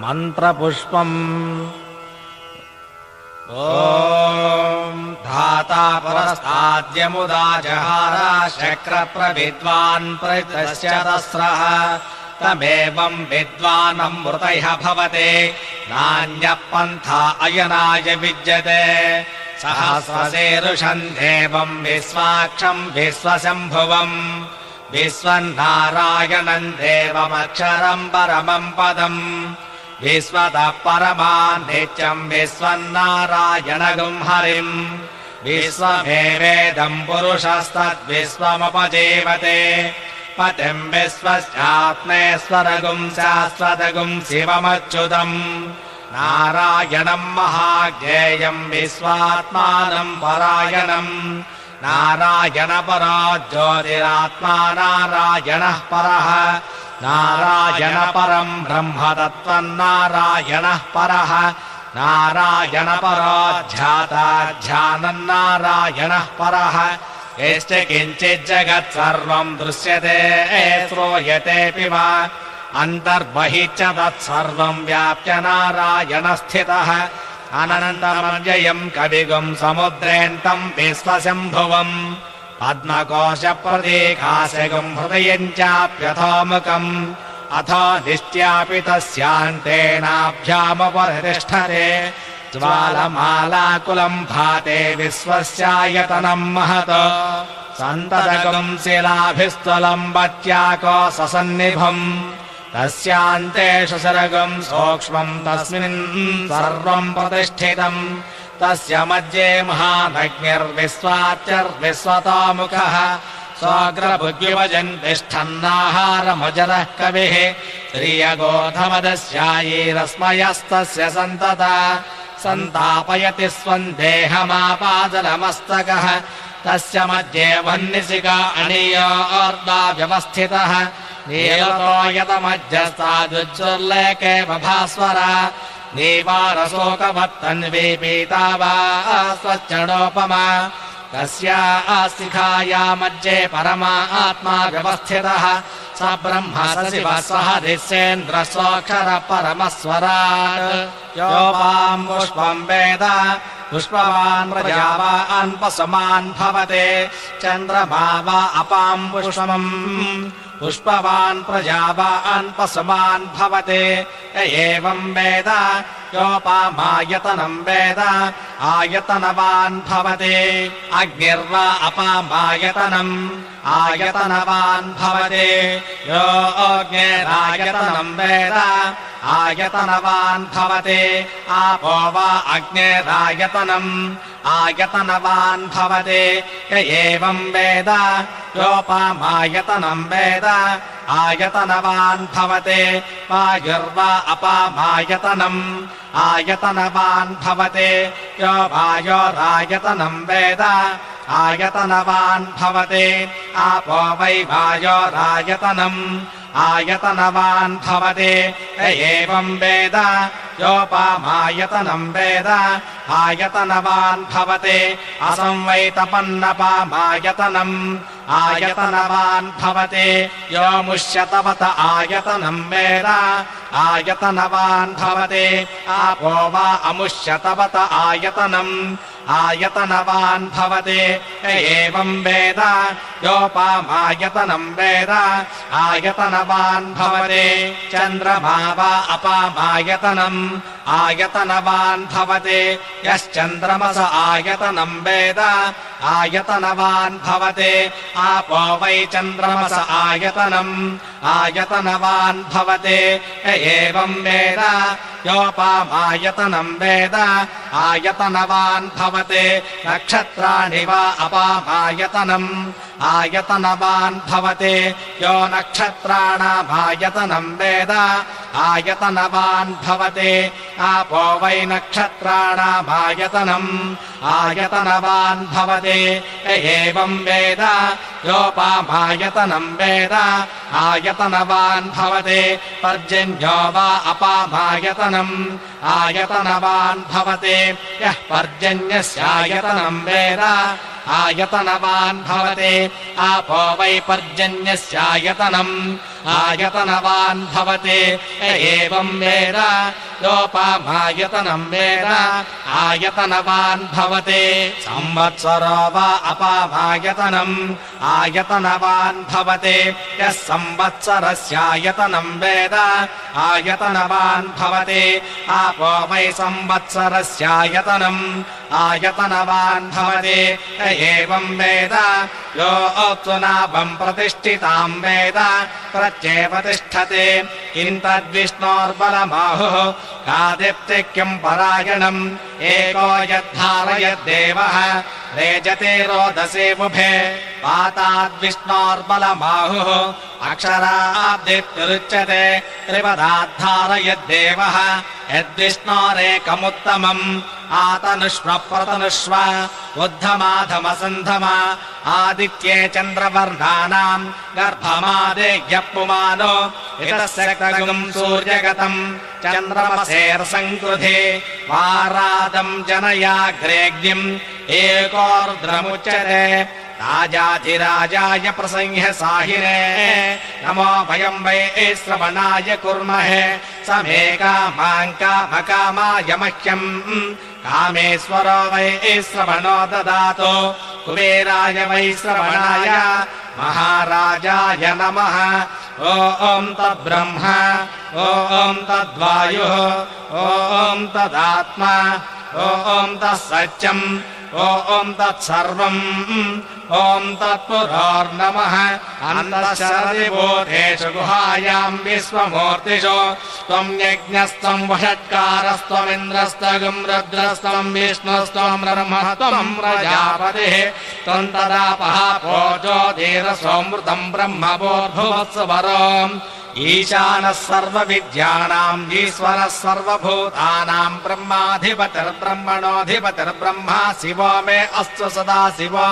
मन्त्रपुष्पम् ॐ धाता पुरस्ताद्यमुदा जहार शक्रप्रविद्वान् प्रतस्य तस्रः तमेवं विद्वानमृतयः भवते नान्यः पन्था अयनाय विद्यते सहस्रशीर्षं देवं विश्वाक्षं विश्वशम्भुवम् विश्वन्नारायणं देवमक्षरं परमं पदम् विश्वतः परमान् नित्यं विश्वन्नारायणगुं हरिम् विश्वमेवेदं पुरुषस्तद्विश्वमुपजीवते पतिं विश्वस्यात्मेश्वरगुं शाश्वतगुं शिवमच्युतम् नारायणं महाज्ञेयं विश्वात्मानं परायणम् नारायणपरो ज्योतिरात्मा नारायणः परः नारायणपरं ब्रह्म तत्त्वन्नारायणः परः नारायणपरो ध्याता ध्यानं नारायणः परः यश्च किञ्चिज्जगत् सर्वं दृश्यते श्रूयतेऽपि वा अन्तर्बहिश्च तत्सर्वं व्याप्य नारायणस्थितः अनन्तमव्ययं कविगुं समुद्रेऽन्तं विश्वशम्भुवम् पद्मकोशप्रतीकाशगुं हृदयं चाप्यथोमुखम् अथो निष्ट्यापि तस्यान्तेनाभ्यामुपरितिष्ठते ज्वालमालाकुलं भाते विश्वस्यायतनं महत् सन्ततगुं शिलाभिस्थलं वत्याको ससन्निभम् तस्यान्तेषु सरगं सूक्ष्मं तस्मिन् सर्वं प्रतिष्ठितम् तस्य मध्ये महानग्निर्विश्वाच्यर्विश्वतोमुखः स्वग्रभुग्युवजन् तिष्ठन्नाहारमजरः कविः श्रियगोधमदस्यायैरस्मयस्तस्य सन्तता सन्तापयति स्वं देहमापादलमस्तकः तस्य मध्ये वह्निशिखा अणीयोर्धा व्यवस्थितः नीलतोयतमध्यस्तादुज्ज्वल्लेके बभास्वरा नीवारशोकवत्तन्वी पीतावा स्वच्छणोपमा तस्या शिखाया मध्ये परमात्मा व्यवस्थितः स ब्रह्म स शिवः स हरिश्चेन्द्रस्वक्षर परमस्वराट् योपां पुष्पं वेद पुष्पवान् प्रजावान् पशुमान् भवते चन्द्रमा वा अपां पुष्पम् पुष्पवान् प्रजावान् पशुमान् भवते एवं वेद योपामायतनं वेद आयतनवान् भवते अग्निर्वा अपामायतनम् आयतनवान् भवते यो अग्निरायतनं वेद आयतनवान् भवते आपो वा अग्निरायतनम् आयतनवान् भवते एवं वेद योपामायतनं वेद आयतनवान् भवते वायुर्वा अपामायतनम् आयतनवान् भवते यो वायोरायतनं वेद आयतनवान् भवते आपो वै वायोरायतनम् आयतनवान् भवते एवं वेद योपामायतनं वेद आयतनवान् भवते असंवैतपन्नपामायतनम् आयतनवान् भवते यो मुष्यतवत आयतनं वेद आयतनवान् भवते आपो वा अमुष्यतवत आयतनम् आयतनवान् भवते एवं वेद योपामायतनं वेद आयतनवान् भवते चन्द्रमा वा अपामायतनम् आयतनवान् भवते यश्चन्द्रमस आयतनं वेद आयतनवान् भवते आपो वै चन्द्रमस आयतनम् आयतनवान् भवते एवं वेद योपामायतनं वेद आयतनवान् भवते नक्षत्राणि वा अपामायतनम् आयतनवान् भवते यो नक्षत्राणामायतनं वेद आयतनवान् भवते आपो वै नक्षत्राणामायतनम् आयतनवान् भवते एवं वेद योपामायतनं वेद आयतनवान् भवते पर्जन्यो वा अपामायतनम् आयतनवान् भवते यः पर्जन्यस्यायतनं वेद आयतनवान् भवते आपो वै पर्जन्यस्यायतनम् आयतनवान् भवति एवं वेद योपामायतनं वेद आयतनवान् भवति संवत्सरो वा अपामायतनम् आयतनवान् भवति यः संवत्सरस्यायतनं वेद आयतनवान् भवति आपो वै संवत्सरस्यायतनम् आयतनवान् भवति एवं वेद यो नाभं प्रतिष्ठितां वेद प्रत्येव तिष्ठति किं तद्विष्णोर्बलमाहुः कादिप्तिक्यं परायणम् एको यद्धारयद्देवः रेजते रोदसे बुभे पाताद्विष्णोर्बलमाहुः अक्षराब्धिरुच्यते त्रिपदाद्धारयद्देवः यद्विष्णोरेकमुत्तमम् आतनुष्व प्रतनुष्व उद्धमाधमसन्धम आदित्ये चन्द्रवर्णानाम् गर्भमादेयः पुमानो इतस्य सूर्यगतम् चन्द्रमसेर्सङ्कृधे वारादम् जनयाग्रेग्निम् एकोर्द्रमुच्यते राजाधिराजाय प्रसंह्य साहिने नमो वयम् वै श्रवणाय कुर्महे समे कामाय मह्यम् कामेश्वरो वै श्रवणो ददातु कुबेराय वै श्रवणाय महाराजाय नमः ॐ तद्ब्रह्म ॐ तद्वायुः ॐ तदात्मा ॐ तत्सत्यम् ॐ तत्सर्वम् ॐ तत्पुरोर्नमः अन्तःशरदिभूतेषु गुहायाम् विश्वमूर्तिषु त्वम् यज्ञस्त्वम् वषट्कारस्त्वमिन्द्रस्तगुम् रुद्रस्त्वम् विष्णुस्त्वम् ब्रह्मः त्वम् प्रजापतिः त्वम् तदापः पोजो धीरसोऽमृतम् ब्रह्मभूर्भुवत्सुवरो ईशानः सर्वविद्यानाम् ईश्वरः सर्वभूतानाम् ब्रह्माधिपतिर्ब्रह्मणोऽधिपतिर्ब्रह्मा शिवो मे अस्तु सदा शिवो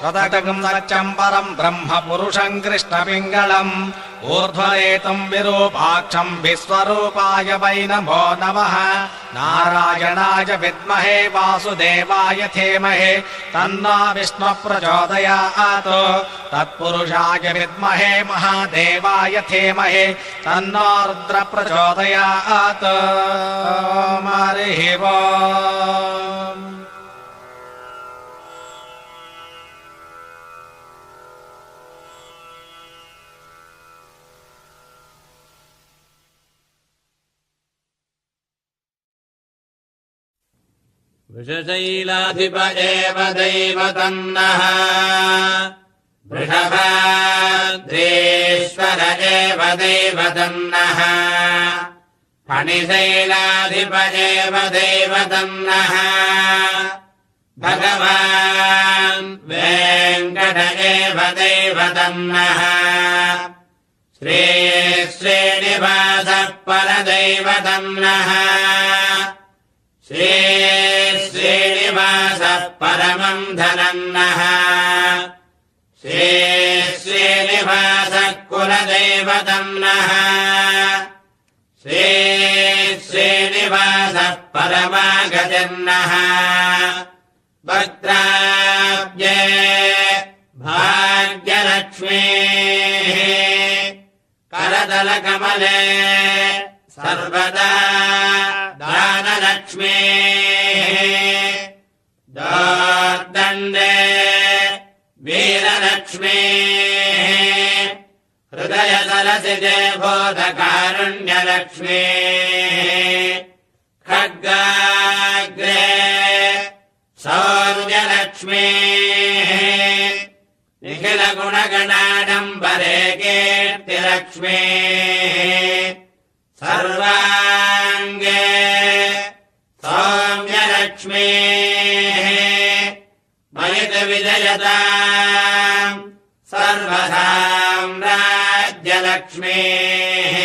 तदगम् सत्यम् परम् ब्रह्म पुरुषम् कृष्णपिङ्गलम् ऊर्ध्वरेतुम् विरूपाक्षम् विश्वरूपाय वै नमो नमः नारायणाय विद्महे वासुदेवाय धीमहि तन्नो विष्णुः प्रचोदयात् तत्पुरुषाय विद्महे महादेवाय धीमहि तन्नो रुद्रः प्रचोदयात् हरिः ओम् वृषशैलाधिप एव दैवतन्नः वृषभाद्रेश्वर एव दैवतन्नः फणिशैलाधिप एव दैवतन्नः भगवान् वेङ्कट एव दैवतन्नः श्रीनिवासः परदैवतन्नः श्रीनिवासः परमम् धनन्नः श्रीनिवासः कुलदैवतन्नः श्रीनिवासः परमागतिर्नः भद्राब्जे भाग्यलक्ष्मीः करतलकमले सर्वदा दानलक्ष्मीः दोर्दण्डे वीरलक्ष्मीः हृदयसरसिजे बोधकारुण्यलक्ष्मीः खड्गाग्रे शौर्यलक्ष्मीः निखिलगुणगणाडम्बरे कीर्तिलक्ष्मीः सर्वाङ्गे सौम्यलक्ष्मीः मयितविजयताम् सर्वसाम्राज्यलक्ष्मीः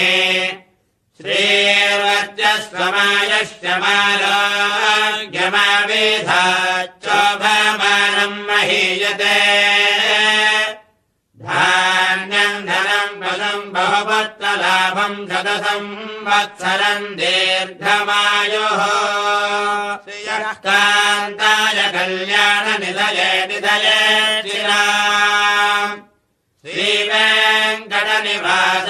श्रीर्वज्रस्वमायश्चमारोग्यमावेधाच्चोभमानम् महीयते धान्यम् धनम् बलम् बहुपत्तलाभम् शतसंवत्सरम् दीर्घमायुः श्रियः कान्ताय कल्याणनिधये निधये श्रीवेङ्कटनिवास